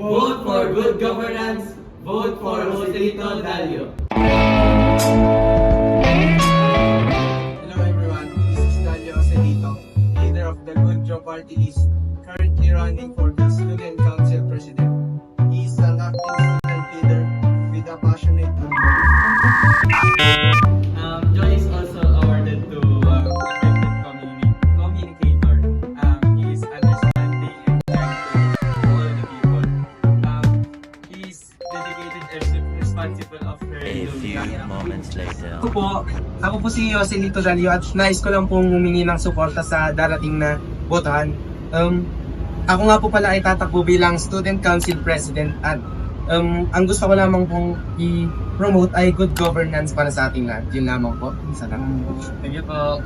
Vote for good governance. Vote for Joselito Dalio. Hello everyone, this is Dalio Joselito, leader of the Good Job Party list, currently running for the Student Council President. He is an active student leader with a passionate Joy is also awarded to effective communicator. He is understanding and kind to all the people. He is dedicated and responsible of her A few moments later. Ako po si Joselito Dalio at nais ko lang pong humingi ng suporta sa darating na botohan. Ako nga po pala ay tatakbo bilang Student Council President at ang gusto ko lamang pong i-promote ay good governance para sa ating lahat. Yun lamang po. Salamat. Thank you po.